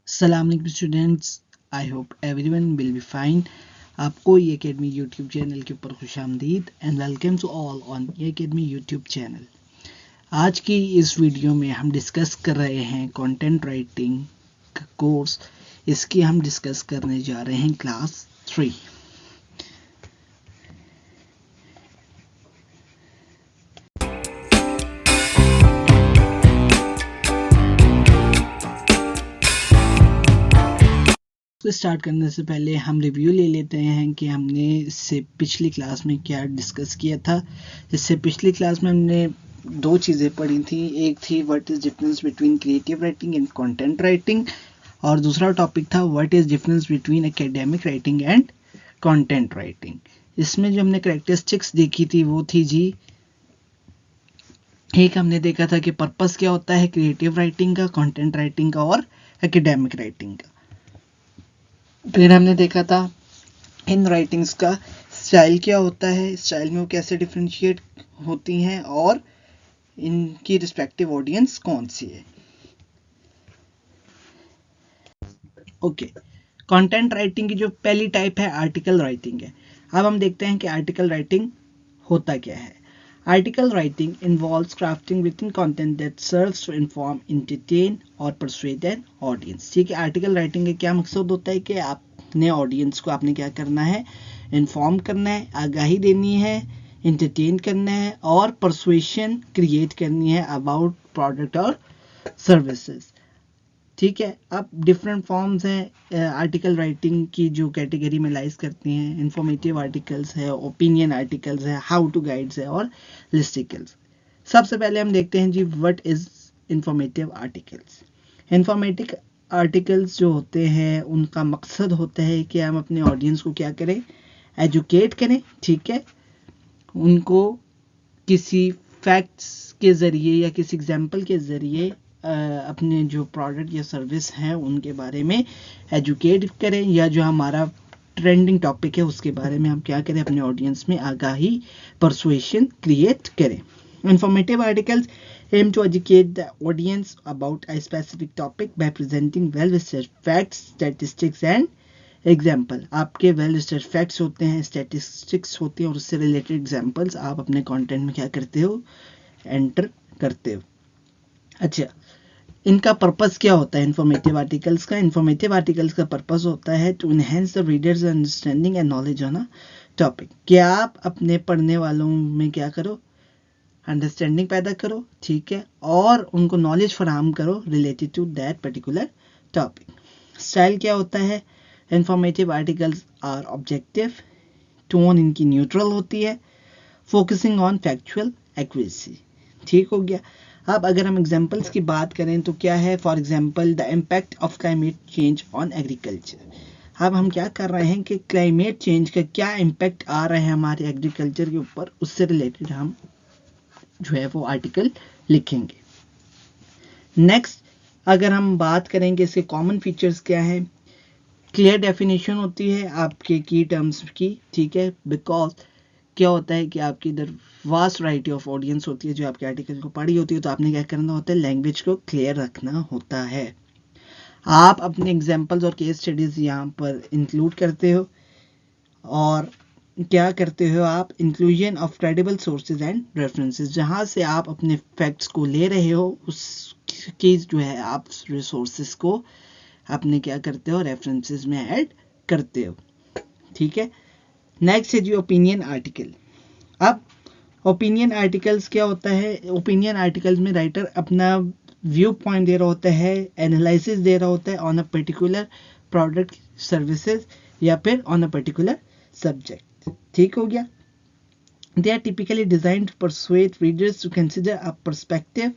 अस्सलाम वालेकुम students, I hope everyone will be fine. आपको ये अकेडमी यूट्यूब चैनल के ऊपर खुशामदीद and welcome to all on ये अकेडमी यूट्यूब चैनल। आज की इस वीडियो में हम डिस्कस कर रहे हैं कंटेंट राइटिंग कोर्स। इसकी हम डिस्कस करने जा रहे हैं क्लास 3। तो स्टार्ट करने से पहले हम रिव्यू ले लेते हैं कि हमने इससे पिछली क्लास में क्या डिस्कस किया था। इससे पिछली क्लास में हमने दो चीज़ें पढ़ी थी। एक थी what is difference between creative writing and content writing, और दूसरा टॉपिक था what is difference between academic writing and content writing. इसमें जो हमने करैक्टरिस्टिक्स देखी थी वो थी जी, एक हमने देखा था कि पर्पस क्या होता है क्रिएटिव राइटिंग का, कंटेंट राइटिंग का और एकेडमिक राइटिंग का। फिर हमने देखा था इन राइटिंग्स का स्टाइल क्या होता है, स्टाइल में वो कैसे डिफ्रेंशिएट होती हैं और इनकी रिस्पेक्टिव ऑडियंस कौन सी है। ओके, कंटेंट राइटिंग की जो पहली टाइप है आर्टिकल राइटिंग है। अब हम देखते हैं कि आर्टिकल राइटिंग होता क्या है। Article writing involves crafting written content that serves to inform, entertain और परसुएड एन ऑडियंस। ठीक है, आर्टिकल राइटिंग का क्या मकसद होता है कि अपने ऑडियंस को आपने क्या करना है, इन्फॉर्म करना है, आगाही देनी है, एंटरटेन करना है और परसुएशन क्रिएट करनी है अबाउट प्रोडक्ट और सर्विसेज। ठीक है, अब डिफरेंट फॉर्म्स हैं आर्टिकल राइटिंग की जो कैटेगरी में लाइज करती हैं। इंफॉर्मेटिव आर्टिकल्स है, ओपिनियन आर्टिकल्स है, हाउ टू गाइड्स है और लिस्टिकल्स। सबसे पहले हम देखते हैं जी what is informative articles. Informative articles जो होते हैं उनका मकसद होता है कि हम अपने ऑडियंस को क्या करें, एजुकेट करें। ठीक है, उनको किसी फैक्ट्स के ज़रिए या किसी एग्जाम्पल के ज़रिए अपने जो प्रोडक्ट या सर्विस हैं उनके बारे में एजुकेट करें, या जो हमारा ट्रेंडिंग टॉपिक है उसके बारे में हम क्या करें, अपने ऑडियंस में आगाही, परसुएशन क्रिएट करें। Informative articles aim to educate the audience about a specific topic by presenting well-researched facts, statistics and example. आपके वेल रिसर्च फैक्ट्स होते हैं, स्टैटिस्टिक्स होती हैं और उससे रिलेटेड एग्जाम्पल्स आप अपने कंटेंट में क्या करते हो, एंटर करते हो। अच्छा, इनका पर्पस क्या होता है इंफॉर्मेटिव आर्टिकल्स का? इंफॉर्मेटिव आर्टिकल्स का पर्पस होता है to enhance the readers understanding and knowledge on a topic. क्या आप अपने पढ़ने वालों में क्या करो, अंडरस्टैंडिंग पैदा करो, ठीक है, और उनको नॉलेज फराहम करो related to that particular topic. Style क्या होता है? Informative articles are objective, tone इनकी न्यूट्रल होती है, फोकसिंग ऑन फैक्चुअल एक्यूरेसी। ठीक हो गया। अब अगर हम एग्जांपल्स की बात करें तो क्या है, for example the impact of climate change on agriculture. अब हम क्या कर रहे हैं कि क्लाइमेट चेंज का क्या इम्पैक्ट आ रहा है हमारे एग्रीकल्चर के ऊपर, उससे रिलेटेड हम जो है वो आर्टिकल लिखेंगे। नेक्स्ट, अगर हम बात करेंगे इसके कॉमन फीचर्स क्या है, क्लियर डेफिनेशन होती है आपके की टर्म्स की। ठीक है, बिकॉज क्या होता है कि आपकी इधर वास्ट वैरायटी ऑफ ऑडियंस होती है जो आपके आर्टिकल को पढ़ी होती है, तो आपने क्या करना होता है, लैंग्वेज को क्लियर रखना होता है। आप अपने एग्जांपल्स और केस स्टडीज यहाँ पर इंक्लूड करते हो, और क्या करते हो आप, inclusion of credible sources and references. जहाँ से आप अपने फैक्ट्स को ले रहे हो उसकी जो है आप रिसोर्सेज को अपने क्या करते हो, रेफरेंसेस में ऐड करते हो। ठीक है, नेक्स्ट है जी ओपिनियन आर्टिकल। अब ओपिनियन आर्टिकल्स क्या होता है, ओपिनियन आर्टिकल्स में राइटर अपना व्यू पॉइंट दे रहा होता है, एनालिसिस दे रहा होता है on a particular product, services या फिर ऑन अ पर्टिकुलर सब्जेक्ट। ठीक हो गया। They are typically designed to persuade readers to consider a perspective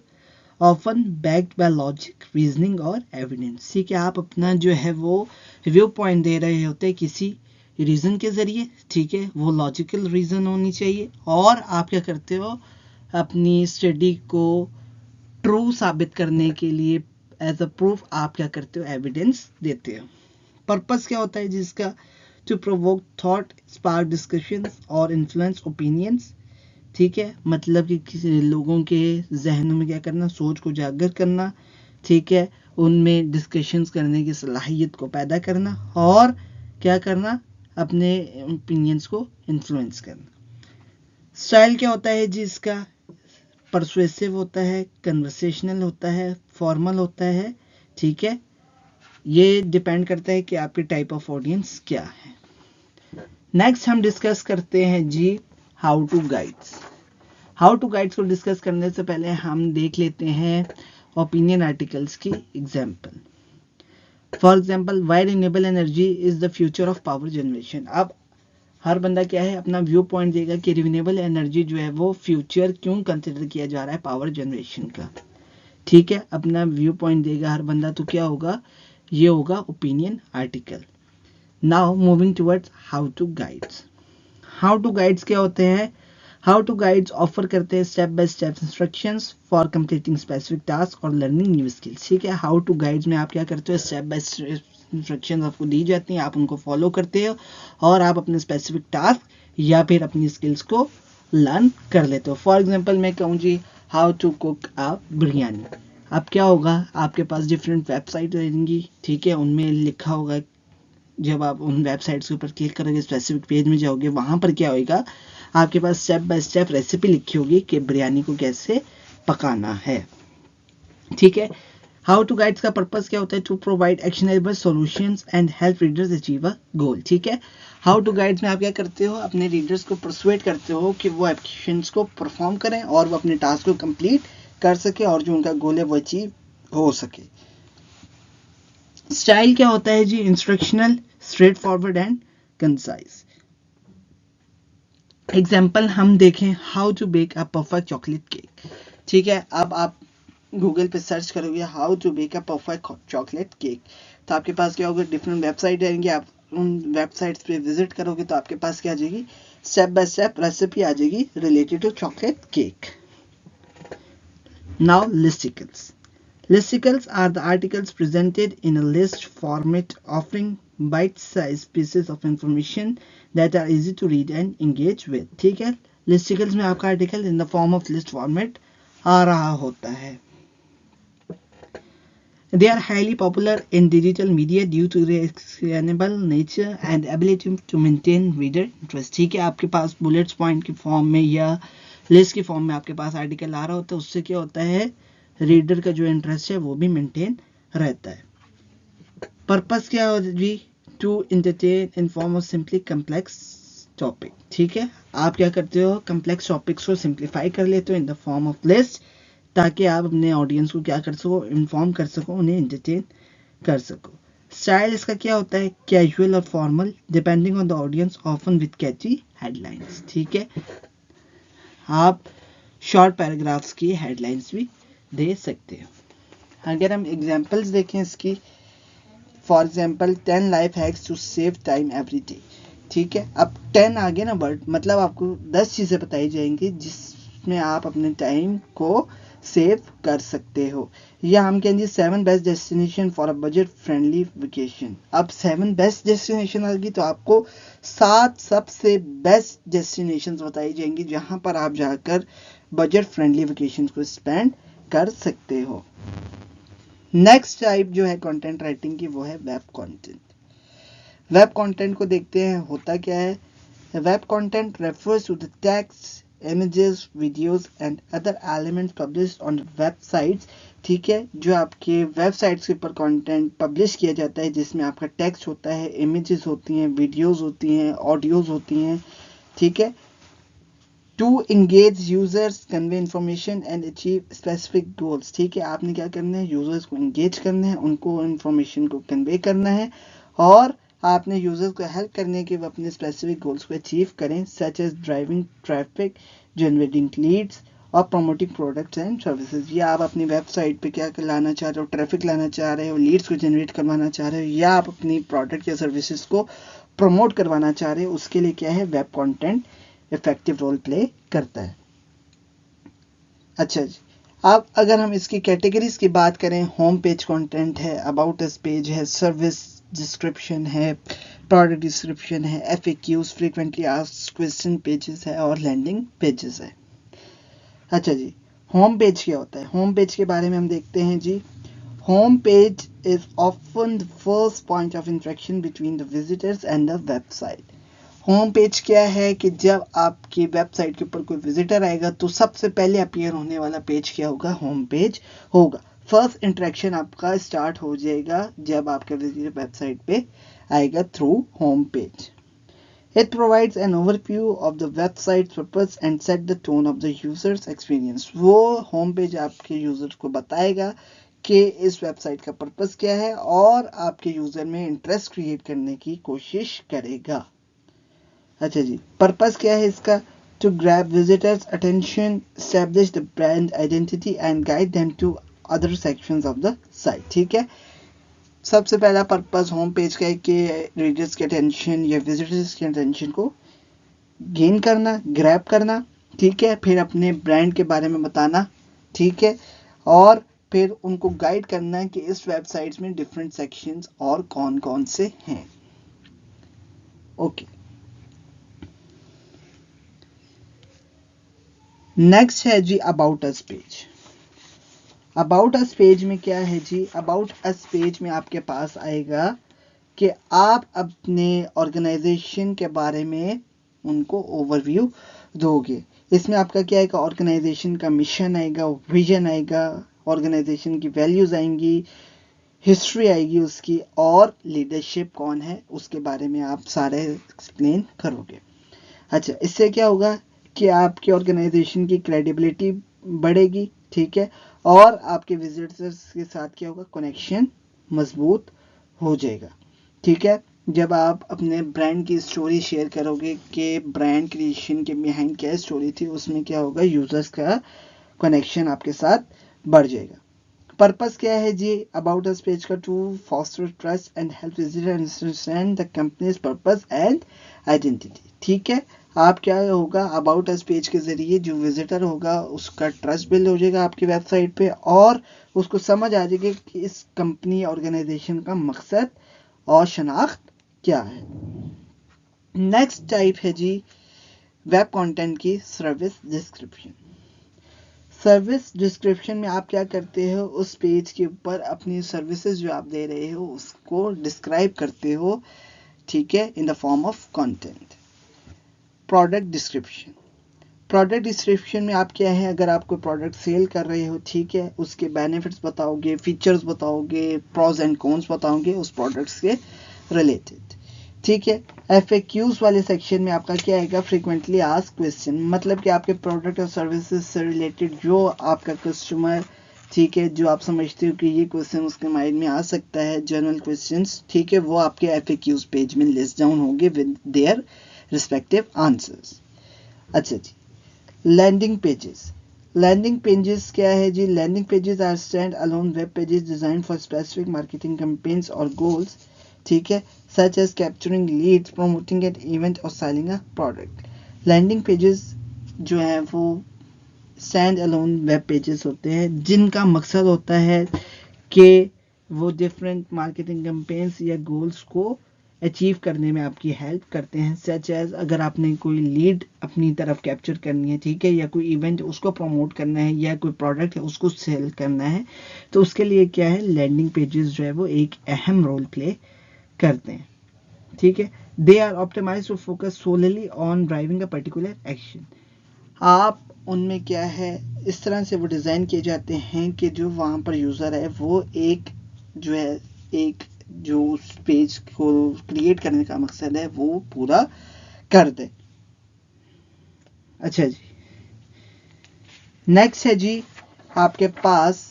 often backed by logic, reasoning और एविडेंस। ठीक है, आप अपना जो है वो व्यू पॉइंट दे रहे होते हैं किसी रीज़न के ज़रिए। ठीक है, वो लॉजिकल रीज़न होनी चाहिए, और आप क्या करते हो, अपनी स्टडी को ट्रू साबित करने के लिए एज अ प्रूफ आप क्या करते हो, एविडेंस देते हो। पर्पस क्या होता है जिसका, to provoke thought, spark discussions और इन्फ्लुएंस ओपिनियंस। ठीक है, मतलब कि किसी लोगों के जहनों में क्या करना, सोच को जागर करना। ठीक है, उनमें डिस्कशंस करने की सलाहियत को पैदा करना और क्या करना, अपने ओपिनियंस को इन्फ्लुएंस करना। स्टाइल क्या होता है जी इसका, परसुएसिव होता है, कन्वर्सेशनल होता है, फॉर्मल होता है, ठीक है। ये डिपेंड करता है कि आपकी टाइप ऑफ ऑडियंस क्या है। नेक्स्ट हम डिस्कस करते हैं जी how to guides. How to guides को डिस्कस करने से पहले हम देख लेते हैं ओपिनियन आर्टिकल्स की example. For example, why renewable energy is the future of power generation. अब हर बंदा क्या है, अपना व्यू पॉइंट देगा कि रिन्यूएबल एनर्जी जो है वो फ्यूचर क्यों कंसिडर किया जा रहा है पावर जनरेशन का, ठीक है। अपना व्यू पॉइंट देगा हर बंदा, तो क्या होगा, ये होगा opinion article. Now moving towards how to guides. How to guides क्या होते हैं, हाउ टू गाइड्स ऑफर करते हैं step by step instructions for completing specific task और लर्निंग न्यू स्किल्स, ठीक है। हाउ टू गाइड्स में आप क्या करते हो, स्टेप बाय स्टेप इंस्ट्रक्शंस आपको दी जाती हैं, आप उनको फॉलो करते हो और आप अपने स्पेसिफिक टास्क या फिर अपनी स्किल्स को लर्न कर लेते हो। फॉर एग्जाम्पल मैं कहूँ जी हाउ टू कुक अ बिरयानी, अब क्या होगा, आपके पास डिफरेंट वेबसाइट रहेंगी, ठीक है। उनमें लिखा होगा, जब आप उन वेबसाइट्स के ऊपर क्लिक करोगे, स्पेसिफिक पेज में जाओगे, वहां पर क्या होगा, आपके पास स्टेप बाय स्टेप रेसिपी लिखी होगी कि बिरयानी को कैसे पकाना है, ठीक है। हाउ टू गाइड्स का पर्पस क्या होता है, to provide actionable solutions and help readers achieve a goal, ठीक है। हाउ टू गाइड्स में आप क्या करते हो, अपने रीडर्स को परसुएट करते हो कि वो एक्शंस को परफॉर्म करें और वो अपने टास्क को कंप्लीट कर सके और जो उनका गोल है वो अचीव हो सके। स्टाइल क्या होता है जी, instructional, straightforward and concise. Example हम देखें, how to bake a perfect chocolate cake, ठीक है। अब आप गूगल पे सर्च करोगे how to bake a perfect chocolate cake, तो आपके पास क्या होगा, डिफरेंट वेबसाइट आएंगे, आप उन वेबसाइट्स पे विजिट करोगे तो आपके पास क्या आ जाएगी, स्टेप बाय स्टेप रेसिपी आ जाएगी related to chocolate cake. Now listicles. Listicles are the articles presented in a list format offering bite-sized pieces of information that are easy to read and engage with, ठीक है। Listicles में आपका article in the form of list format आ रहा होता है। They are highly popular in digital media due to their explainable nature and ability to maintain reader interest, ठीक है। आपके पास बुलेट्स पॉइंट की फॉर्म में या लिस्ट की फॉर्म में आपके पास आर्टिकल आ रहा होता है, उससे क्या होता है, रीडर का जो इंटरेस्ट है वो भी मेंटेन रहता है। पर्पस क्या हो जी, to entertain in form of simply complex topic, ठीक है। आप क्या करते हो, कम्प्लेक्स टॉपिक्स को सिंप्लीफाई कर लेते हो in the form of list, ताकि आप अपने ऑडियंस को क्या कर सको, इन्फॉर्म कर सको, उन्हें एंटरटेन कर सको। स्टाइल इसका क्या होता है, कैजुअल और formal depending on the audience, often with catchy headlines, ठीक है। आप शॉर्ट पैराग्राफ्स की हेडलाइंस भी दे सकते हो। अगर हम एग्जांपल्स देखें इसकी, for example 10 life hacks to save time every day, ठीक है। अब 10 आगे ना वर्ड, मतलब आपको 10 चीज़ें बताई जाएंगी जिसमें आप अपने टाइम को सेव कर सकते हो। या हम कहेंगे 7 best destination for a budget friendly vacation. अब 7 बेस्ट डेस्टिनेशन आएगी तो आपको 7 सबसे बेस्ट डेस्टिनेशंस बताई जाएंगी जहां पर आप जाकर बजट फ्रेंडली वेकेशन को स्पेंड कर सकते हो। नेक्स्ट टाइप जो है कंटेंट राइटिंग की, वो है वेब कंटेंट। वेब कंटेंट को देखते हैं होता क्या है। Web content refers to the text, images, videos and other elements published on websites, ठीक है। जो आपके वेबसाइट्स के ऊपर कंटेंट पब्लिश किया जाता है जिसमें आपका टेक्स्ट होता है, इमेजेस होती हैं, वीडियोस होती हैं, ऑडियोज होती हैं, ठीक है। To engage users, convey information and achieve specific goals, ठीक है। आपने क्या करना है, यूजर्स को इंगेज करना है, उनको इंफॉर्मेशन को कन्वे करना है और आपने यूजर्स को हेल्प करने के वो अपने स्पेसिफिक गोल्स को अचीव करें, such as driving traffic, generating leads और प्रमोटिंग प्रोडक्ट्स एंड सर्विसेज। या आप अपनी वेबसाइट पे क्या लाना चाह रहे हो, ट्रैफिक लाना चाह रहे हो, लीड्स को जनरेट करवाना चाह रहे हो, या आप अपनी प्रोडक्ट या सर्विसेज को प्रमोट करवाना चाह रहे हो, उसके लिए क्या है, web content effective role play करता है। अच्छा जी, अब अगर हम इसकी कैटेगरीज की बात करें, होम पेज कंटेंट है, अबाउट अस पेज है, सर्विस डिस्क्रिप्शन है, प्रोडक्ट डिस्क्रिप्शन है, FAQs, frequently asked question pages है और लैंडिंग पेजेस है। अच्छा जी, होम पेज क्या होता है, होम पेज के बारे में हम देखते हैं जी। Home page is often the first point of interaction between the visitors and the website. Home page क्या है कि जब आपकी वेबसाइट के ऊपर कोई विजिटर आएगा तो सबसे पहले अपीयर होने वाला पेज क्या होगा, होम पेज होगा. फर्स्ट इंटरेक्शन आपका स्टार्ट हो जाएगा जब आपका विजिटर वेबसाइट पे आएगा through whom page. It provides an overview of the website's purpose and set the tone of the user's experience. वो होम पेज आपके यूजर को बताएगा कि इस वेबसाइट का पर्पस क्या है और आपके यूजर में इंटरेस्ट क्रिएट करने की कोशिश करेगा. अच्छा जी, पर्पस क्या है इसका? To grab visitors attention, establish the brand identity and guide them to other sections of the site. ठीक है, सबसे पहला पर्पस होम पेज का है कि रीडर्स की अटेंशन या विजिटर्स की अटेंशन को गेन करना, ग्रैब करना. ठीक है, फिर अपने ब्रांड के बारे में बताना. ठीक है, और फिर उनको गाइड करना कि इस वेबसाइट्स में डिफरेंट सेक्शंस और कौन कौन से हैं. ओके, नेक्स्ट है जी about us page. About us page में क्या है जी? अबाउट अस पेज में आपके पास आएगा कि आप अपने ऑर्गेनाइजेशन के बारे में उनको ओवरव्यू दोगे. इसमें आपका क्या आएगा? ऑर्गेनाइजेशन का मिशन आएगा, विजन आएगा, ऑर्गेनाइजेशन की वैल्यूज आएंगी, हिस्ट्री आएगी उसकी, और लीडरशिप कौन है उसके बारे में आप सारे एक्सप्लेन करोगे. अच्छा, इससे क्या होगा कि आपकी ऑर्गेनाइजेशन की क्रेडिबिलिटी बढ़ेगी. ठीक है, और आपके विजिटर्स के साथ क्या होगा? कनेक्शन मजबूत हो जाएगा. ठीक है, जब आप अपने ब्रांड की स्टोरी शेयर करोगे कि ब्रांड क्रिएशन के बिहाइंड क्या स्टोरी थी, उसमें क्या होगा? यूजर्स का कनेक्शन आपके साथ बढ़ जाएगा. पर्पस क्या है जी अबाउट अस पेज का? To foster trust and help visitor understand the company's purpose and identity. ठीक है, आप क्या होगा? अबाउट अस पेज के जरिए जो विजिटर होगा उसका ट्रस्ट बिल्ड हो जाएगा आपकी वेबसाइट पे, और उसको समझ आ जाएगी कि इस कंपनी ऑर्गेनाइजेशन का मकसद और शनाख्त क्या है. नेक्स्ट टाइप है जी वेब कंटेंट की सर्विस डिस्क्रिप्शन. सर्विस डिस्क्रिप्शन में आप क्या करते हो? उस पेज के ऊपर अपनी सर्विसेज जो आप दे रहे हो उसको डिस्क्राइब करते हो. ठीक है, in the form of content. Product description. Product description में आप क्या है? अगर आप कोई प्रोडक्ट सेल कर रहे हो, ठीक है, उसके बेनिफिट्स बताओगे, फीचर्स बताओगे, प्रोज एंड कॉन्स बताओगे उस प्रोडक्ट्स के रिलेटेड. ठीक है, FAQs वाले सेक्शन में आपका क्या आएगा? Frequently asked question. मतलब कि आपके प्रोडक्ट और सर्विसेज से रिलेटेड जो आपका कस्टमर, ठीक है, जो आप समझते हो कि ये क्वेश्चन उसके माइंड में आ सकता है, जनरल क्वेश्चंस, ठीक है, वो आपके FAQs पेज में लिस्ट डाउन होंगे विद देयर रिस्पेक्टिव आंसर्स. अच्छा जी, लैंडिंग पेजेस. लैंडिंग पेजेस क्या है जी? Landing pages are stand alone web pages design for specific marketing campaigns और गोल्स. ठीक है, such as capturing leads, promoting an event और selling a product. Landing pages जो है वो स्टैंड अलोन वेब पेजेस होते हैं जिनका मकसद होता है कि वो डिफरेंट मार्केटिंग कैंपेन्स या गोल्स को अचीव करने में आपकी हेल्प करते हैं. सच एज अगर आपने कोई लीड अपनी तरफ कैप्चर करनी है, ठीक है, या कोई इवेंट उसको प्रमोट करना है, या कोई प्रोडक्ट है उसको सेल करना है, तो उसके लिए क्या है? लैंडिंग पेजेस जो है वो एक अहम रोल प्ले करते हैं. ठीक है, they are optimised to focus solely on driving a particular action. आप उनमें क्या है? इस तरह से वो डिज़ाइन किए जाते हैं कि जो वहाँ पर यूज़र है वो एक जो है एक जो उस पेज को क्रिएट करने का मकसद है वो पूरा कर दे. अच्छा जी, नेक्स्ट है जी आपके पास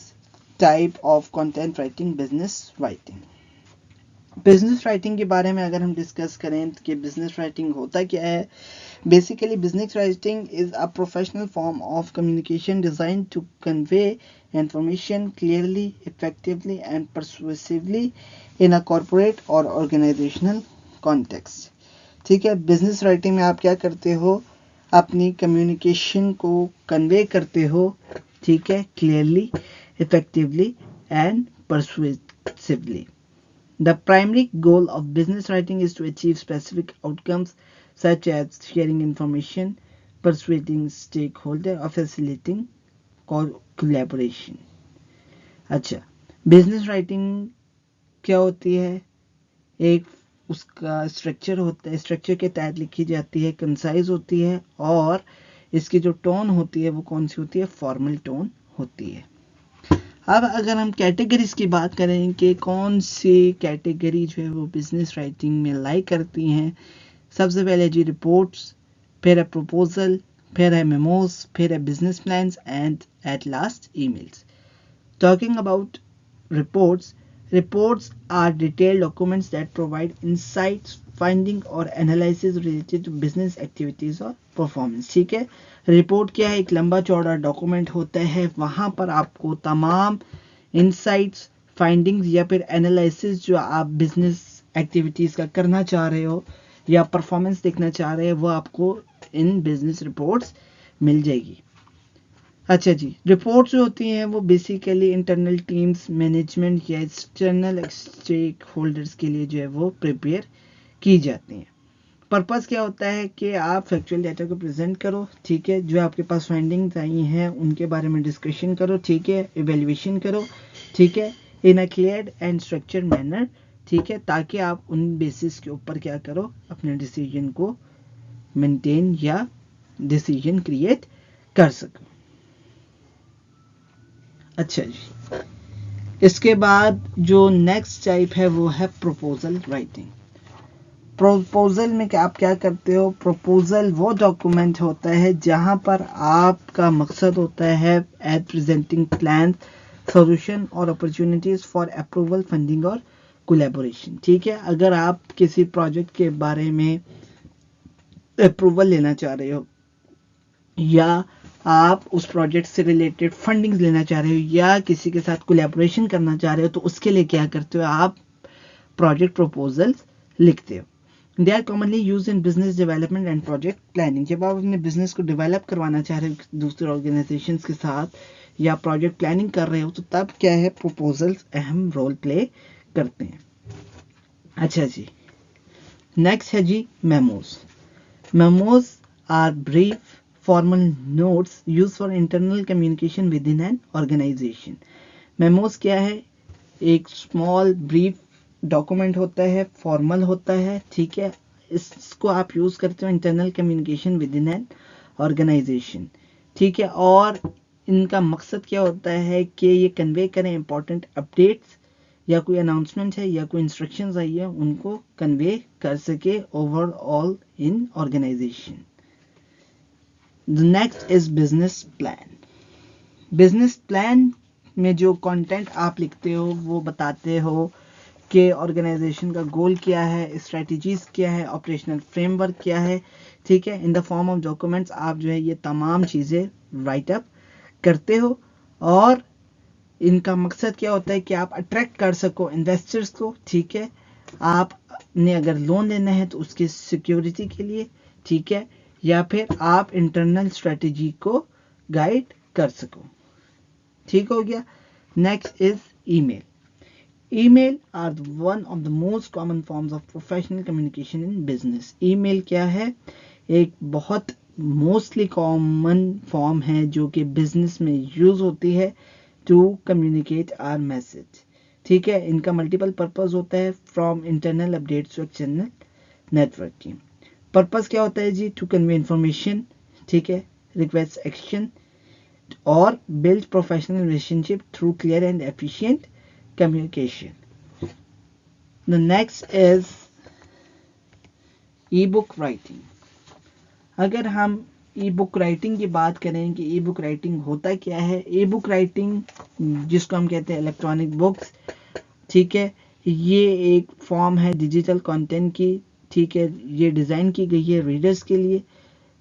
type of content writing, business writing. Business writing के बारे में अगर हम डिस्कस करें कि बिजनेस राइटिंग होता क्या है? Basically business writing is a professional form of communication designed to convey information clearly, effectively and persuasively in a corporate और ऑर्गेनाइजेशनल कॉन्टेक्स्ट. ठीक है, बिजनेस राइटिंग में आप क्या करते हो? अपनी कम्युनिकेशन को कन्वे करते हो, ठीक है, clearly, effectively and persuasively. The primary goal of business writing is to achieve specific outcomes such as sharing information, persuading stakeholders, or facilitating collaboration. अच्छा, बिजनेस राइटिंग क्या होती है? एक उसका स्ट्रक्चर होता है, स्ट्रक्चर के तहत लिखी जाती है, कंसाइज होती है, और इसकी जो टोन होती है वो कौन सी होती है? फॉर्मल टोन होती है। अब अगर हम कैटेगरीज की बात करें कि कौन सी कैटेगरी जो है वो बिजनेस राइटिंग में लाइक करती हैं, सबसे पहले जी रिपोर्ट्स, फिर है प्रपोजल, फिर है मेमोज, फिर है business plans and at last emails. Talking about reports, reports are detailed documents that provide insights, finding और analysis related to business activities और performance। ठीक है, रिपोर्ट क्या है? एक लंबा चौड़ा डॉक्यूमेंट होता है, वहां पर आपको तमाम इंसाइट्स, फाइंडिंग्स या फिर एनालिसिस जो आप बिजनेस एक्टिविटीज का करना चाह रहे हो या परफॉर्मेंस देखना चाह रहे हो वो आपको इन बिजनेस रिपोर्ट्स मिल जाएगी। अच्छा जी, रिपोर्ट्स जो होती हैं वो बेसिकली इंटरनल टीम्स, मैनेजमेंट या एक्सटर्नल स्टेक होल्डर्स के लिए जो है वो प्रिपेयर की जाती हैं। पर्पस क्या होता है कि आप फैक्चुअल डाटा को प्रेजेंट करो, ठीक है, जो आपके पास फाइंडिंग्स आई हैं उनके बारे में डिस्कशन करो, ठीक है, इवेल्युएशन करो, ठीक है, in a clear and structured manner, ठीक है, ताकि आप उन बेसिस के ऊपर क्या करो? अपने डिसीजन को मेंटेन या डिसीजन क्रिएट कर सको। अच्छा जी, इसके बाद जो नेक्स्ट टाइप है वो है प्रपोजल राइटिंग। प्रपोजल में क्या आप क्या करते हो? प्रपोजल वो डॉक्यूमेंट होता है जहां पर आपका मकसद होता है एट प्रेजेंटिंग प्लान, सॉल्यूशन और अपॉर्चुनिटीज फॉर अप्रूवल, फंडिंग और कोलैबोरेशन। ठीक है, अगर आप किसी प्रोजेक्ट के बारे में अप्रूवल लेना चाह रहे हो या आप उस प्रोजेक्ट से रिलेटेड फंडिंग लेना चाह रहे हो या किसी के साथ कोलैबोरेशन करना चाह रहे हो, तो उसके लिए क्या करते हो? आप प्रोजेक्ट प्रपोजल्स लिखते हो। They are commonly use in business development and project planning. जब आप अपने बिजनेस को डेवलप करवाना चाह रहे हो दूसरे ऑर्गेनाइजेशन के साथ या प्रोजेक्ट प्लानिंग कर रहे हो, तो तब क्या है? प्रपोजल्स अहम रोल प्ले करते हैं। अच्छा जी, नेक्स्ट है जी memos. Memos are brief formal notes used for internal communication within an organization। Memos क्या है? एक स्मॉल ब्रीफ डॉक्यूमेंट होता है, फॉर्मल होता है, ठीक है, इसको आप यूज करते हो internal communication within an organisation, ठीक है, और इनका मकसद क्या होता है कि ये कन्वे करें इंपॉर्टेंट अपडेट्स या कोई अनाउंसमेंट है या कोई इंस्ट्रक्शंस आई है उनको कन्वे कर सके overall in organisation. The next is business plan. Business plan में जो कंटेंट आप लिखते हो वो बताते हो कि ऑर्गेनाइजेशन का गोल क्या है, स्ट्रेटजीज क्या है, ऑपरेशनल फ्रेमवर्क क्या है, ठीक है, in the form of documents आप जो है ये तमाम चीज़ें राइट अप करते हो। और इनका मकसद क्या होता है कि आप अट्रैक्ट कर सको इन्वेस्टर्स को, ठीक है, आपने अगर लोन लेना है तो उसकी सिक्योरिटी के लिए, ठीक है, या फिर आप इंटरनल स्ट्रेटजी को गाइड कर सको। ठीक हो गया। Next is email. Email are one of the most common forms of professional communication in business. Email क्या है? एक बहुत मोस्टली कॉमन फॉर्म है जो कि बिजनेस में यूज होती है टू कम्युनिकेट आवर मैसेज। ठीक है, इनका मल्टीपल पर्पस होता है from internal updates to external networking. Purpose क्या होता है जी? टू कन्वे इंफॉर्मेशन, ठीक है, रिक्वेस्ट एक्शन और build professional relationship through clear and efficient communication. The next is e-book writing। अगर हम ई बुक राइटिंग की बात करें कि ई बुक राइटिंग होता क्या है, ई बुक राइटिंग जिसको हम कहते हैं इलेक्ट्रॉनिक बुक्स, ठीक है, ये एक फॉर्म है डिजिटल कंटेंट की, ठीक है, ये डिज़ाइन की गई है रीडर्स के लिए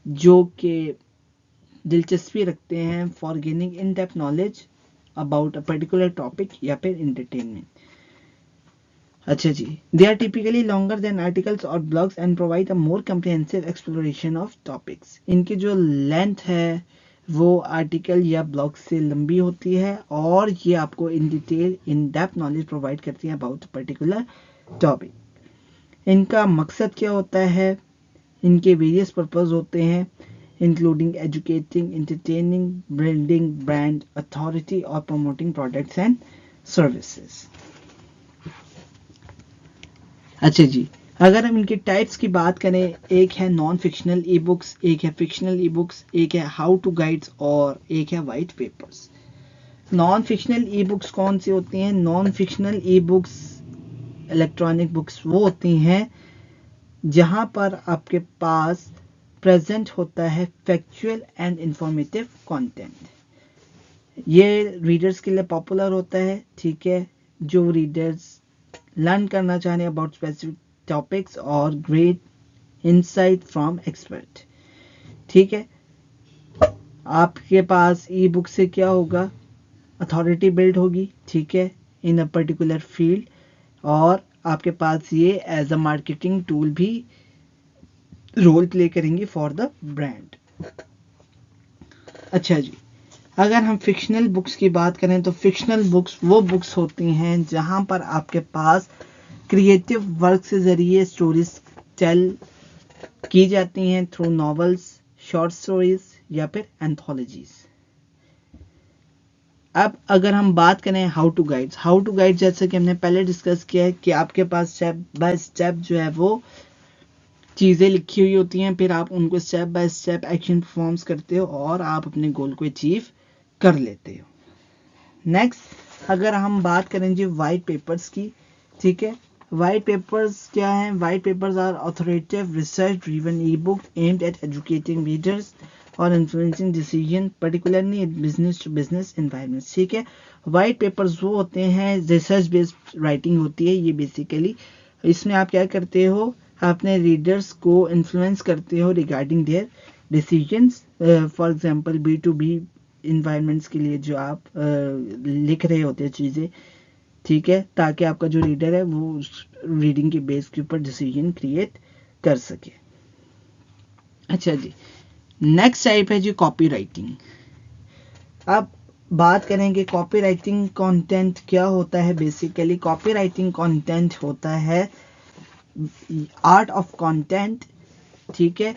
जो कि दिलचस्पी रखते हैं for gaining in depth knowledge about a particular topic या फिर इंटरटेनमेंट। अच्छा जी, they are typically longer than articles और blogs and provide a more comprehensive exploration of topics. इनकी जो लेंथ है वो आर्टिकल या ब्लॉग से लंबी होती है और ये आपको in detail in depth knowledge provide करती है अबाउट पर्टिकुलर टॉपिक। इनका मकसद क्या होता है? इनके वेरियस पर्पस होते हैं including educating, entertaining, building brand authority और promoting products and सर्विसेज। अच्छा जी, अगर हम इनके टाइप्स की बात करें, एक है नॉन फिक्शनल ई बुक्स, एक है फिक्शनल ई बुक्स, एक है हाउ टू गाइड्स और एक है white papers. Non fictional e books कौन सी होती हैं? Non fictional e books electronic books वो होती हैं जहां पर आपके पास प्रेजेंट होता है फैक्चुअल एंड इंफॉर्मेटिव कंटेंट। ये रीडर्स के लिए पॉपुलर होता है, ठीक है, जो रीडर्स लर्न करना चाह रहे हैं अबाउट स्पेसिफिक टॉपिक्स और ग्रेट इंसाइट फ्रॉम एक्सपर्ट। ठीक है, आपके पास ई बुक से क्या होगा? अथॉरिटी बिल्ड होगी, ठीक है, इन अ पर्टिकुलर फील्ड, और आपके पास ये एज अ मार्केटिंग टूल भी रोल प्ले करेंगे फॉर द ब्रांड। अच्छा जी, अगर हम फिक्शनल बुक्स की बात करें तो फिक्शनल बुक्स वो बुक्स होती हैं जहां पर आपके पास क्रिएटिव वर्क से जरिए स्टोरीज टेल की जाती हैं थ्रू नॉवेल्स, शॉर्ट स्टोरीज या फिर एंथोलॉजीज। अब अगर हम बात करें हाउ टू गाइड, जैसे कि हमने पहले डिस्कस किया है कि आपके पास स्टेप बाय स्टेप जो है वो चीज़ें लिखी हुई होती हैं, फिर आप उनको step by step action performs करते हो और आप अपने गोल को अचीव कर लेते हो। नेक्स्ट अगर हम बात करें जी वाइट पेपर्स की, ठीक है, वाइट पेपर्स क्या हैं? White papers are authoritative research driven e book aimed at educating readers और influencing decision particularly in business to business environment. ठीक है, वाइट पेपर्स वो होते हैं, रिसर्च बेस्ड राइटिंग होती है ये बेसिकली। इसमें आप क्या करते हो? अपने रीडर्स को इन्फ्लुएंस करते हो regarding their decisions. For example B2B environments के लिए जो आप लिख रहे होते हैं चीज़ें, ठीक है, ताकि आपका जो रीडर है वो रीडिंग के बेस के ऊपर डिसीजन क्रिएट कर सके। अच्छा जी, नेक्स्ट टाइप है जी कॉपी राइटिंग। अब बात करेंगे कॉपी राइटिंग कंटेंट क्या होता है। बेसिकली कॉपी राइटिंग कंटेंट होता है आर्ट ऑफ कंटेंट, ठीक है,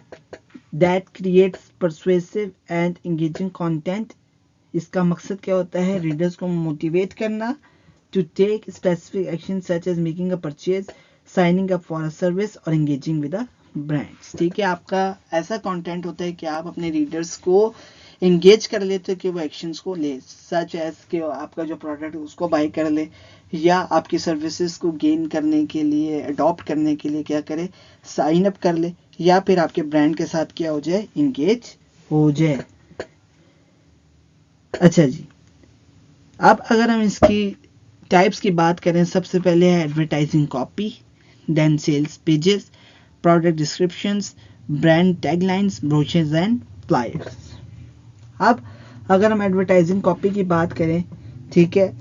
that creates persuasive and engaging content. इसका मकसद क्या होता है? रीडर्स को मोटिवेट करना to take specific action such as making a purchase, signing up for a service और एंगेजिंग विद अ ब्रांड्स। ठीक है, आपका ऐसा कंटेंट होता है कि आप अपने रीडर्स को एंगेज कर लेते हो कि वो एक्शंस को ले, सच एज कि आपका जो प्रोडक्ट है उसको बाय कर ले, या आपकी सर्विसेज को गेन करने के लिए, अडॉप्ट करने के लिए क्या करे? साइन अप कर ले, या फिर आपके ब्रांड के साथ क्या हो जाए? इंगेज हो जाए। अच्छा जी, अब अगर हम इसकी टाइप्स की बात करें, सबसे पहले है advertising copy, then sales pages, product descriptions, brand taglines, brochures and flyers. अब अगर हम एडवर्टाइजिंग कॉपी की बात करें, ठीक है,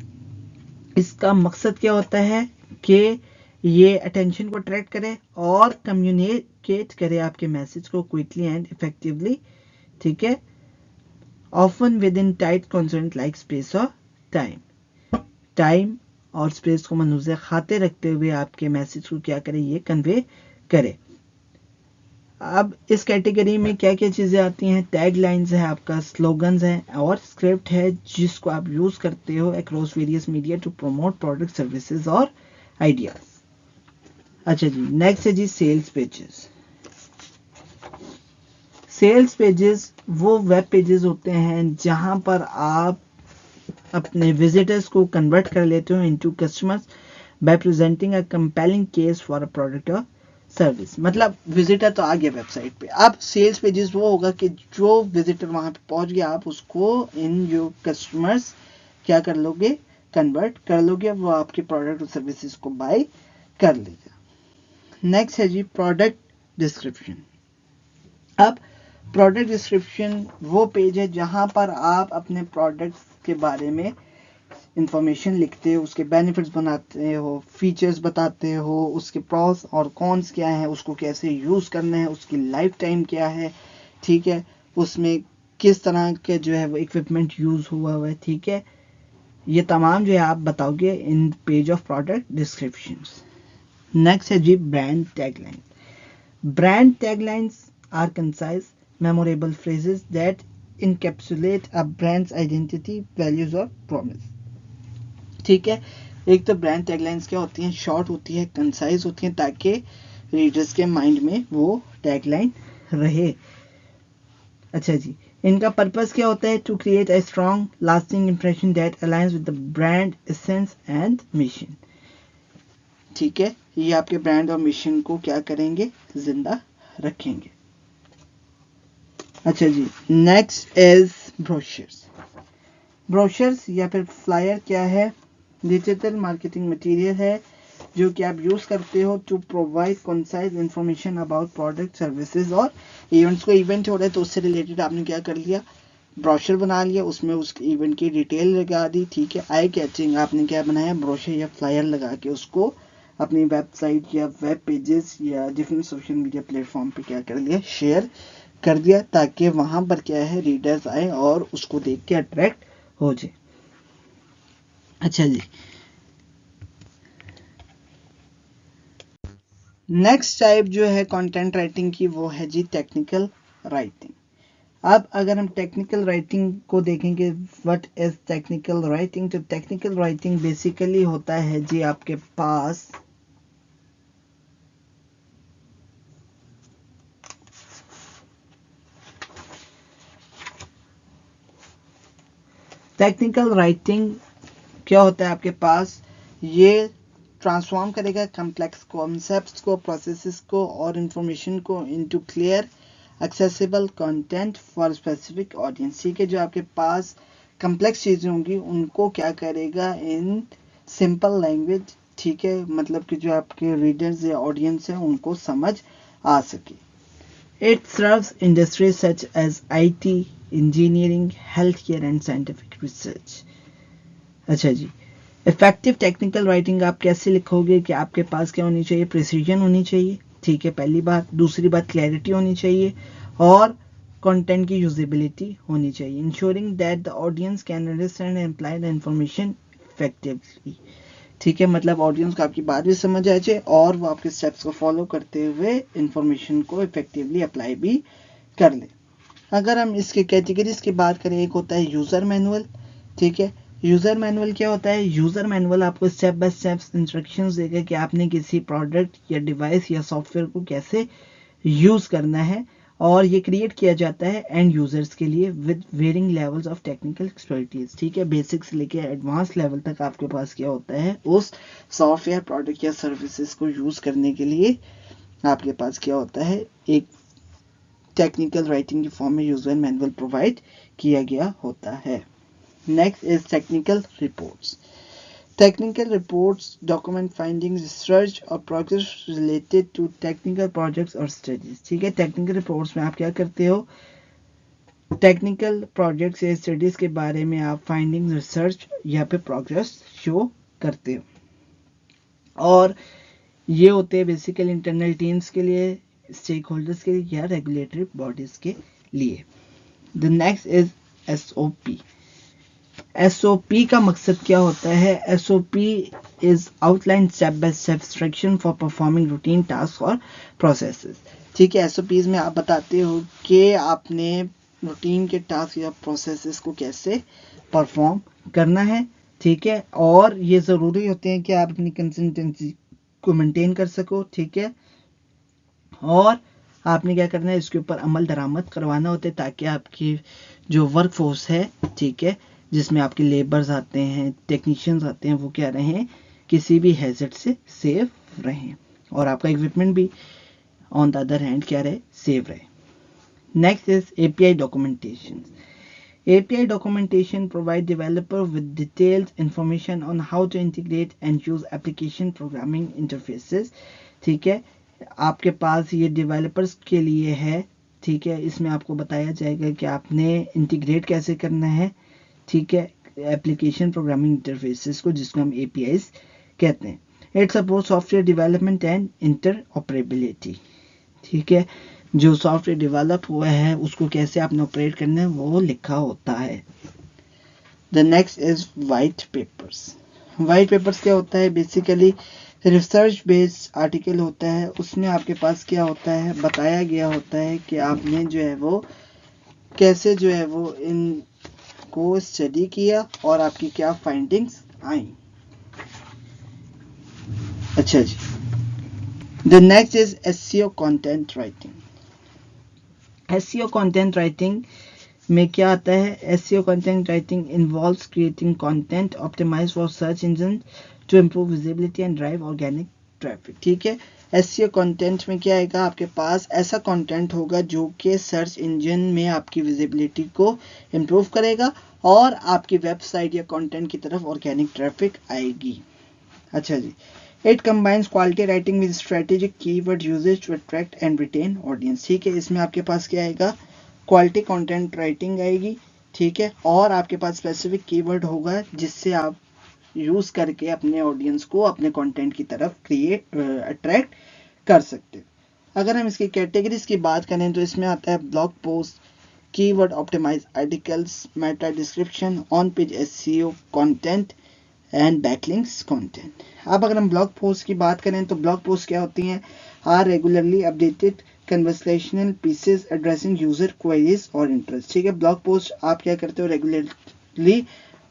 इसका मकसद क्या होता है कि ये अटेंशन को अट्रैक्ट करे और कम्युनिकेट करे आपके मैसेज को क्विकली एंड इफेक्टिवली, ठीक है, often with in tight constraint like space और टाइम और स्पेस को मनुज़ खाते रखते हुए आपके मैसेज को क्या करे? ये कन्वे करे। अब इस कैटेगरी में क्या क्या चीज़ें आती हैं? टैग लाइन्स है, आपका स्लोगन्स है और स्क्रिप्ट है जिसको आप यूज़ करते हो across various media to promote product, services और आइडियाज। अच्छा जी, नेक्स्ट है जी सेल्स पेजेस। सेल्स पेजेस वो वेब पेजेस होते हैं जहां पर आप अपने विजिटर्स को कन्वर्ट कर लेते हो into customers bye presenting a compelling case for a product और सर्विस। मतलब विजिटर तो आ गया वेबसाइट पे, अब सेल्स पेजेस वो होगा कि जो विजिटर वहां पे पहुंच गया, आप उसको इन जो कस्टमर्स क्या कर लोगे? कन्वर्ट कर लोगे, वो आपके प्रोडक्ट और सर्विसेज को बाय कर लेगा। नेक्स्ट है जी प्रोडक्ट डिस्क्रिप्शन। अब प्रोडक्ट डिस्क्रिप्शन वो पेज है जहां पर आप अपने प्रोडक्ट्स के बारे में इंफॉर्मेशन लिखते हो, उसके बेनिफिट्स बनाते हो, फीचर्स बताते हो, उसके प्रॉस और कॉन्स क्या हैं, उसको कैसे यूज़ करना है, उसकी लाइफ टाइम क्या है, ठीक है, उसमें किस तरह के जो है वो इक्विपमेंट यूज़ हुआ है, ठीक है, ये तमाम जो है आप बताओगे in page of product descriptions. Next है जी brand tagline. Brand taglines are concise memorable phrases that encapsulate a brand's identity, values or promise. ठीक है। एक तो ब्रांड टैगलाइंस क्या होती हैं, शॉर्ट होती है, कंसाइज होती हैं, ताकि रीडर्स के माइंड में वो टैगलाइन रहे। अच्छा जी, इनका पर्पस क्या होता है, to create a strong lasting impression that aligns with the brand essence and mission. ठीक है, ये आपके ब्रांड और मिशन को क्या करेंगे, जिंदा रखेंगे। अच्छा जी, नेक्स्ट इज ब्रोशर्स। ब्रोशर्स या फिर फ्लायर क्या है, डिजिटल मार्केटिंग मटेरियल है जो कि आप यूज करते हो to provide concise information about product services और इवेंट्स। को इवेंट हो रहा है तो उससे रिलेटेड आपने क्या कर लिया, ब्रोशर बना लिया, उसमें उस इवेंट की डिटेल लगा दी। ठीक है, आई कैचिंग आपने क्या बनाया, ब्रोशर या फ्लायर लगा के उसको अपनी वेबसाइट या वेब पेजेस या डिफरेंट सोशल मीडिया प्लेटफॉर्म पे क्या कर लिया, शेयर कर दिया, ताकि वहां पर क्या है, रीडर्स आए और उसको देख के अट्रैक्ट हो जाए। अच्छा जी, नेक्स्ट टाइप जो है कंटेंट राइटिंग की वो है जी टेक्निकल राइटिंग। अब अगर हम टेक्निकल राइटिंग को देखेंगे, व्हाट इज टेक्निकल राइटिंग, तो टेक्निकल राइटिंग बेसिकली होता है जी आपके पास टेक्निकल राइटिंग क्या होता है आपके पास, ये ट्रांसफॉर्म करेगा कॉम्प्लेक्स कॉन्सेप्ट्स को, प्रोसेसेस को और इंफॉर्मेशन को into clear accessible content for specific audience. ठीक है, जो आपके पास कॉम्प्लेक्स चीज़ें होंगी उनको क्या करेगा, इन सिंपल लैंग्वेज, ठीक है, मतलब कि जो आपके रीडर्स या ऑडियंस है उनको समझ आ सके। It serves industries such as IT, engineering, healthcare and scientific research. अच्छा जी, इफेक्टिव टेक्निकल राइटिंग आप कैसे लिखोगे कि आपके पास क्या होनी चाहिए, प्रिसीजन होनी चाहिए। ठीक है, पहली बात। दूसरी बात, क्लैरिटी होनी चाहिए और कंटेंट की यूजेबिलिटी होनी चाहिए, ensuring that the audience can understand and apply the information effectively. ठीक है, मतलब ऑडियंस को आपकी बात भी समझ आ जाए और वो आपके स्टेप्स को फॉलो करते हुए इंफॉर्मेशन को इफेक्टिवली अप्लाई भी कर ले। अगर हम इसके कैटेगरीज की बात करें, एक होता है यूजर मैनुअल। ठीक है, यूजर मैनुअल क्या होता है, यूजर मैनुअल आपको स्टेप बाय स्टेप इंस्ट्रक्शंस देगा कि आपने किसी प्रोडक्ट या डिवाइस या सॉफ्टवेयर को कैसे यूज करना है, और ये क्रिएट किया जाता है एंड यूजर्स के लिए with varying levels of technical expertise. ठीक है, बेसिक से लेके एडवांस लेवल तक आपके पास क्या होता है, उस सॉफ्टवेयर प्रोडक्ट या सर्विसेज को यूज करने के लिए आपके पास क्या होता है, एक टेक्निकल राइटिंग की फॉर्म में यूजर मैनुअल प्रोवाइड किया गया होता है। Next is technical reports. Technical reports document findings, research और progress related to technical projects और studies। ठीक है, टेक्निकल रिपोर्ट्स में आप क्या करते हो, टेक्निकल प्रोजेक्ट्स या स्टडीज के बारे में आप फाइंडिंग्स, रिसर्च या फिर प्रोग्रेस शो करते हो, और ये होते हैं बेसिकली इंटरनल टीम्स के लिए, स्टेक होल्डर्स के लिए या रेगुलेटरी बॉडीज के लिए। The next is SOP। SOP का मकसद क्या होता है, SOP is outline step by step instruction for performing routine task और प्रोसेसेस। ठीक है, SOPs में आप बताते हो कि आपने रूटीन के टास्क या प्रोसेसेस को कैसे परफॉर्म करना है। ठीक है, और ये ज़रूरी होते हैं कि आप अपनी कंसिस्टेंसी को मेंटेन कर सको। ठीक है, और आपने क्या करना है, इसके ऊपर अमल दरामद करवाना होता है ताकि आपकी जो वर्क फोर्स है, ठीक है, जिसमें आपके लेबर्स आते हैं, टेक्नीशियंस आते हैं, वो क्या रहें, किसी भी हैजर्ड से सेफ रहें, और आपका इक्विपमेंट भी ऑन द अदर हैंड क्या रहे, सेफ रहे। Next is API documentation. API documentation provide developer with detailed information on how to integrate and use application programming interfaces. ठीक है, आपके पास ये डेवलपर्स के लिए है। ठीक है, इसमें आपको बताया जाएगा कि आपने इंटीग्रेट कैसे करना है, ठीक है, एप्लीकेशन प्रोग्रामिंग इंटरफेसेस को, जिसको हम APIs कहते हैं। It support software development and interoperability. ठीक है, जो सॉफ्टवेयर डेवलप हुआ है उसको कैसे आपने ऑपरेट करना है वो लिखा होता है। The next is white papers. White papers क्या होता है, बेसिकली रिसर्च बेस्ड आर्टिकल होता है, उसमें आपके पास क्या होता है, बताया गया होता है कि आपने जो है वो कैसे जो है वो इन को स्टडी किया और आपकी क्या फाइंडिंग्स आई। अच्छा जी, the next is SEO content writing. SEO content writing में क्या आता है? SEO content writing involves creating content optimize for search engine to improve visibility and drive organic traffic. ठीक है, एसईओ कंटेंट में क्या आएगा? आपके पास ऐसा कंटेंट होगा जो कि सर्च इंजन में आपकी विजिबिलिटी को इम्प्रूव करेगा और आपकी वेबसाइट या कंटेंट की तरफ ऑर्गेनिक ट्रैफिक आएगी। अच्छा जी, it combines quality writing with strategic keyword usage to attract and retain audience. ठीक है, इसमें आपके पास क्या आएगा? क्वालिटी कंटेंट राइटिंग आएगी। ठीक है, और आपके पास स्पेसिफिक कीवर्ड होगा जिससे आप यूज करके अपने ऑडियंस को अपने कंटेंट की तरफ अट्रैक्ट कर सकते हो। अगर हम इसकी कैटेगरीज की बात करें तो इसमें आता है blog post, keyword optimise articles, meta description, on page SEO content and backlinks content. अब अगर हम ब्लॉग पोस्ट की बात करें तो ब्लॉग पोस्ट क्या होती हैं? Are regularly updated conversational pieces addressing user queries और इंटरेस्ट। ठीक है, ब्लॉग पोस्ट आप क्या करते हो? रेगुलरली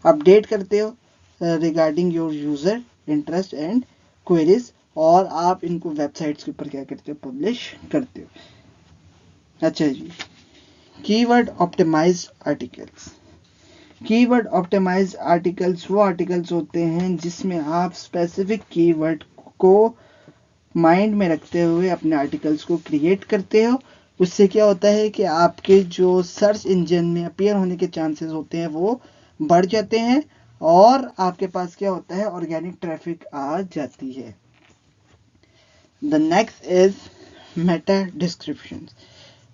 अपडेट करते हो regarding your user interest and queries, और आप इनको वेबसाइट्स के ऊपर क्या करते हो? पब्लिश करते हो। अच्छा जी, keyword optimized articles. Keyword optimized articles वो आर्टिकल्स होते हैं जिसमें आप स्पेसिफिक कीवर्ड को माइंड में रखते हुए अपने आर्टिकल्स को क्रिएट करते हो। उससे क्या होता है कि आपके जो सर्च इंजन में अपीयर होने के चांसेस होते हैं वो बढ़ जाते हैं और आपके पास क्या होता है? ऑर्गेनिक ट्रैफिक आ जाती है। The next is Meta descriptions.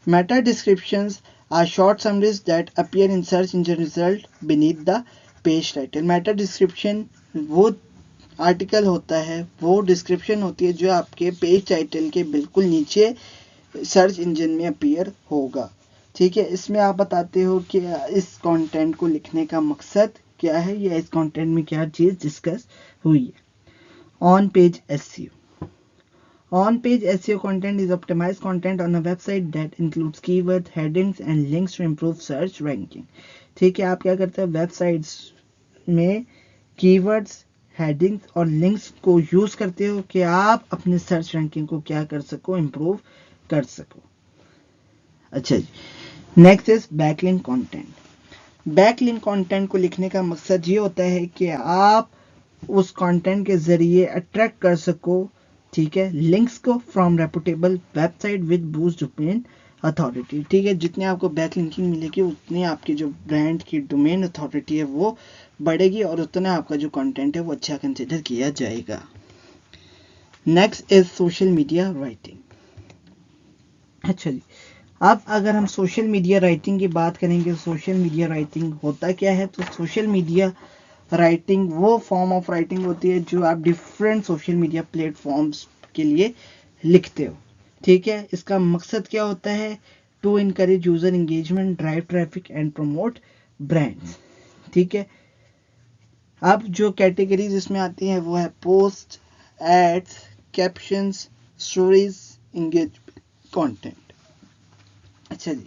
Meta descriptions are short summaries that appear in search engine result beneath the page title. Meta description वो आर्टिकल होता है, वो डिस्क्रिप्शन होती है जो आपके पेज टाइटल के बिल्कुल नीचे सर्च इंजन में अपीयर होगा। ठीक है, इसमें आप बताते हो कि इस कंटेंट को लिखने का मकसद क्या है या इस कंटेंट में क्या चीज़ डिस्कस हुई है। On page SEO. On-page SEO content is optimized content on a website that includes keywords, headings and links to improve search ranking. ठीक है, आप क्या करते हैं? वेबसाइट्स में कीवर्ड्स, हेडिंग्स और लिंक्स को यूज करते हो कि आप अपने सर्च रैंकिंग को क्या कर सको? इम्प्रूव कर सको। अच्छा जी, next is backlink content. Backlink content को लिखने का मकसद ये होता है कि आप उस कंटेंट के जरिए अट्रैक्ट कर सको, ठीक है, लिंक्स को from reputable website with boost domain authority. ठीक है, जितने आपको बैक लिंकिंग मिलेगी उतनी आपकी जो ब्रांड की डोमेन अथॉरिटी है वो बढ़ेगी और उतना आपका जो कंटेंट है वो अच्छा कंसिडर किया जाएगा। Next is social media writing. अच्छा जी, अब अगर हम सोशल मीडिया राइटिंग की बात करेंगे, सोशल मीडिया राइटिंग होता क्या है? तो सोशल मीडिया राइटिंग वो फॉर्म ऑफ राइटिंग होती है जो आप डिफरेंट सोशल मीडिया प्लेटफॉर्म्स के लिए लिखते हो। ठीक है, इसका मकसद क्या होता है? To encourage user engagement, drive traffic and promote brands. ठीक है, अब जो कैटेगरीज इसमें आती हैं वो है post, ads, captions, stories, engagement content. अच्छा जी,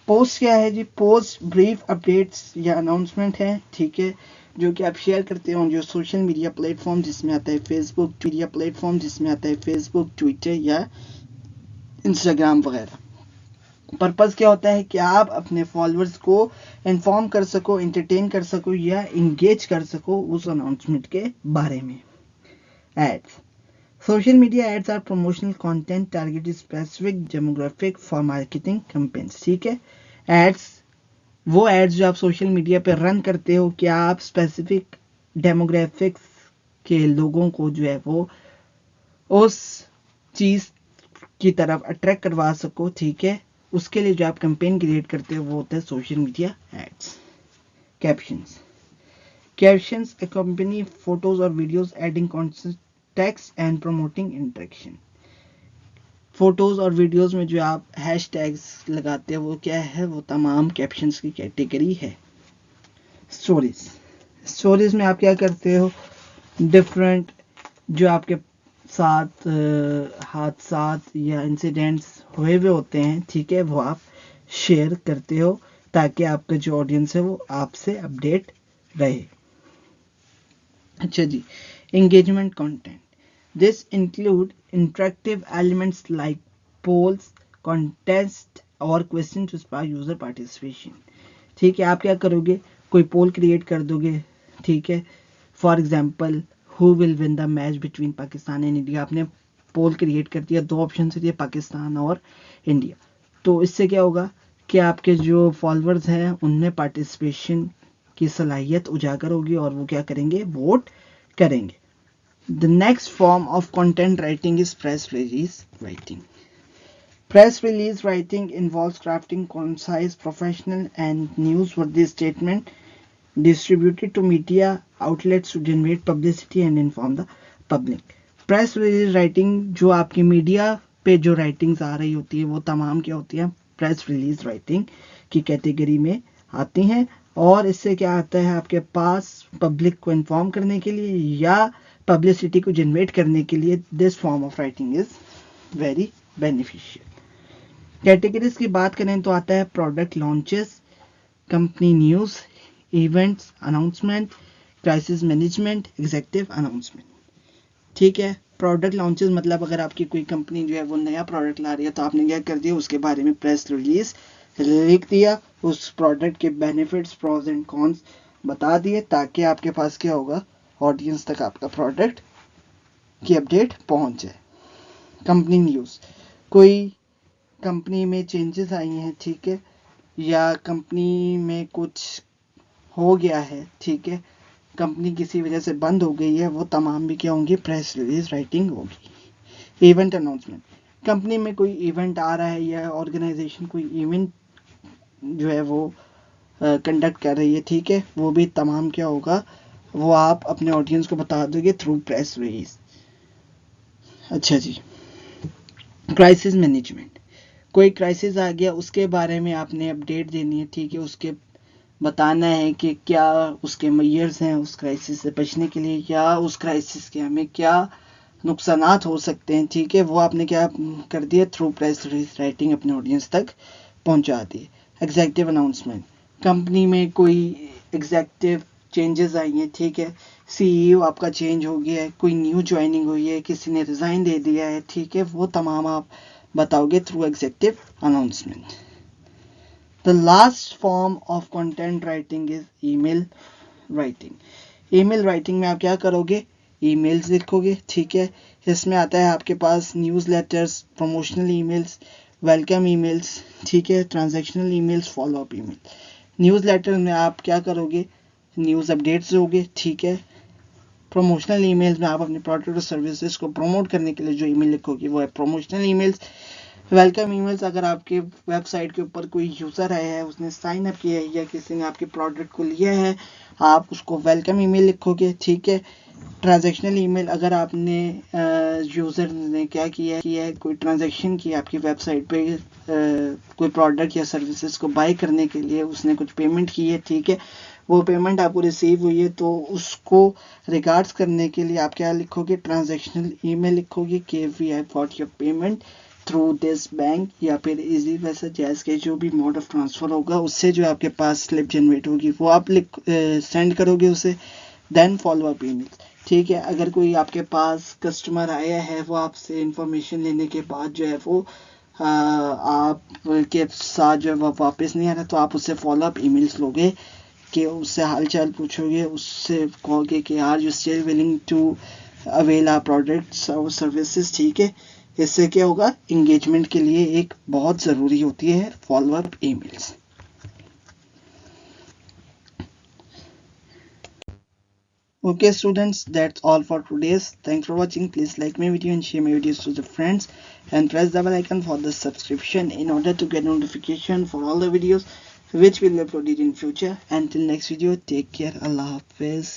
पोस्ट क्या है जी? पोस्ट ब्रीफ अपडेट्स या अनाउंसमेंट है, ठीक है, जो कि आप शेयर करते हो जो सोशल मीडिया प्लेटफॉर्म जिसमें आता है फेसबुक, ट्विटर या इंस्टाग्राम वगैरह। पर्पस क्या होता है कि आप अपने फॉलोअर्स को इन्फॉर्म कर सको, एंटरटेन कर सको या इंगेज कर सको उस अनाउंसमेंट के बारे में। Ads. Social media ads are promotional content targeted specific demographic for marketing campaigns. ठीक है, एड्स वो एड्स जो आप सोशल मीडिया पे रन करते हो कि आप स्पेसिफिक डेमोग्राफिक्स के लोगों को जो है वो उस चीज की तरफ अट्रैक्ट करवा सको। ठीक है, उसके लिए जो आप कैंपेन क्रिएट करते हो वो होता है social media ads. Captions. Captions accompany photos और videos adding context and promoting interaction. Photos और वीडियोस में जो आप हैशटैग्स लगाते हो वो क्या है? वो तमाम कैप्शंस की कैटेगरी है। स्टोरीज। स्टोरीज में आप क्या करते हो? डिफरेंट जो आपके साथ हादसात या इंसिडेंट्स हुए हुए होते हैं, ठीक है, वो आप शेयर करते हो ताकि आपका जो ऑडियंस है वो आपसे अपडेट रहे। अच्छा जी, engagement content. This include interactive elements like polls, contest और question to spark user participation. ठीक है, आप क्या करोगे, कोई पोल क्रिएट कर दोगे, ठीक है, for example who will win the match between Pakistan and India, आपने पोल क्रिएट कर दिया, दो ऑप्शन से दिए पाकिस्तान और इंडिया। तो इससे क्या होगा कि आपके जो फॉलोअर्स हैं उनमें पार्टिसिपेशन की सलाहियत उजागर होगी और वो क्या करेंगे, वोट करेंगे। The next form of content writing is press release writing. Press release writing involves crafting concise, professional, and newsworthy statement distributed to media outlets to generate publicity and inform the public. Press release writing जो आपकी media पे जो writings आ रही होती है वो तमाम क्या होती है, प्रेस रिलीज राइटिंग की कैटेगरी में आती हैं। और इससे क्या आता है, आपके पास पब्लिक को इन्फॉर्म करने के लिए या पब्लिसिटी को जनरेट करने के लिए this form of writing is very beneficial. Categories की बात करें तो आता है product launches, company news, events announcement, crisis management, executive announcement. ठीक है, प्रोडक्ट लॉन्चेस मतलब अगर आपकी कोई कंपनी जो है वो नया प्रोडक्ट ला रही है तो आपने क्या कर दिया, उसके बारे में प्रेस रिलीज लिख दिया, उस प्रोडक्ट के बेनिफिट्स, प्रोज एंड कॉन्स बता दिए, ताकि आपके पास क्या होगा, ऑडियंस तक आपका प्रोडक्ट की अपडेट पहुंच जाए। कंपनी न्यूज़, कोई कंपनी में चेंजेस आई हैं, ठीक है, या कंपनी में कुछ हो गया है, ठीक है, कंपनी किसी वजह से बंद हो गई है, वो तमाम भी क्या होंगी, प्रेस रिलीज राइटिंग होगी। इवेंट अनाउंसमेंट, कंपनी में कोई इवेंट आ रहा है या ऑर्गेनाइजेशन कोई इवेंट जो है वो कंडक्ट कर रही है, ठीक है, वो भी तमाम क्या होगा, वो आप अपने ऑडियंस को बता दोगे थ्रू प्रेस रिलीज। अच्छा जी, क्राइसिस मैनेजमेंट, कोई क्राइसिस आ गया उसके बारे में आपने अपडेट देनी है, ठीक है, उसके बताना है कि क्या उसके मेजर्स हैं उस क्राइसिस से बचने के लिए, या उस क्राइसिस के हमें क्या नुकसानात हो सकते हैं, ठीक है, वो आपने क्या कर दिया, थ्रू प्रेस रिलीज राइटिंग अपने ऑडियंस तक पहुंचा दी। एग्जेक्टिव अनाउंसमेंट, कंपनी में कोई एग्जेक्टिव चेंजेस आई हैं, ठीक है, सीईओ आपका चेंज हो गया है, कोई न्यू ज्वाइनिंग हुई है, किसी ने रिजाइन दे दिया है, ठीक है, वो तमाम आप बताओगे through executive announcement. The last form of content writing is email writing. Email writing में आप क्या करोगे, ईमेल्स लिखोगे, ठीक है, इसमें आता है आपके पास newsletters, promotional emails, welcome emails, ठीक है, transactional emails, follow up email. Newsletter में आप क्या करोगे, न्यूज़ अपडेट्स दोगे, ठीक है। प्रमोशनल ईमेल्स में आप अपने प्रोडक्ट और सर्विसेज को प्रमोट करने के लिए जो ईमेल लिखोगे वो है प्रमोशनल ईमेल्स। वेलकम ईमेल्स, अगर आपके वेबसाइट के ऊपर कोई यूज़र आया है, उसने साइन अप किया है या किसी ने आपके प्रोडक्ट को लिया है, आप उसको वेलकम ईमेल लिखोगे, ठीक है। ट्रांजैक्शनल ईमेल, अगर आपने यूज़र ने क्या किया है, कोई ट्रांजैक्शन की आपकी वेबसाइट पे कोई प्रोडक्ट या सर्विसेज को बाय करने के लिए उसने कुछ पेमेंट की है, ठीक है, वो पेमेंट आपको रिसीव हुई है, तो उसको रिगार्ड्स करने के लिए आप क्या लिखोगे, ट्रांजैक्शनल ईमेल लिखोगे कि we have got your payment through this bank, या फिर इजी वैसे जैस के जो भी मोड ऑफ ट्रांसफ़र होगा उससे जो आपके पास स्लिप जनरेट होगी वो आप सेंड करोगे उसे। देन फॉलो अप ईमेल, ठीक है, अगर कोई आपके पास कस्टमर आया है वो आपसे इंफॉर्मेशन लेने के बाद जो है वो आपके साथ जो है वो वापस नहीं आ रहा, तो आप उससे फॉलो अप ईमेल्स लोगे कि उससे हाल चाल पूछोगे, उससे कहोगे कि are you still willing to avail our products और सर्विसेज, ठीक है। इससे क्या होगा, इंगेजमेंट के लिए एक बहुत ज़रूरी होती है follow up emails. Okay students, that's all for today's. Thanks for watching. Please like my video and share my videos to the friends and press the bell icon for the subscription in order to get notification for all the videos which will be uploaded in future. Until next video, take care. Allah Hafiz.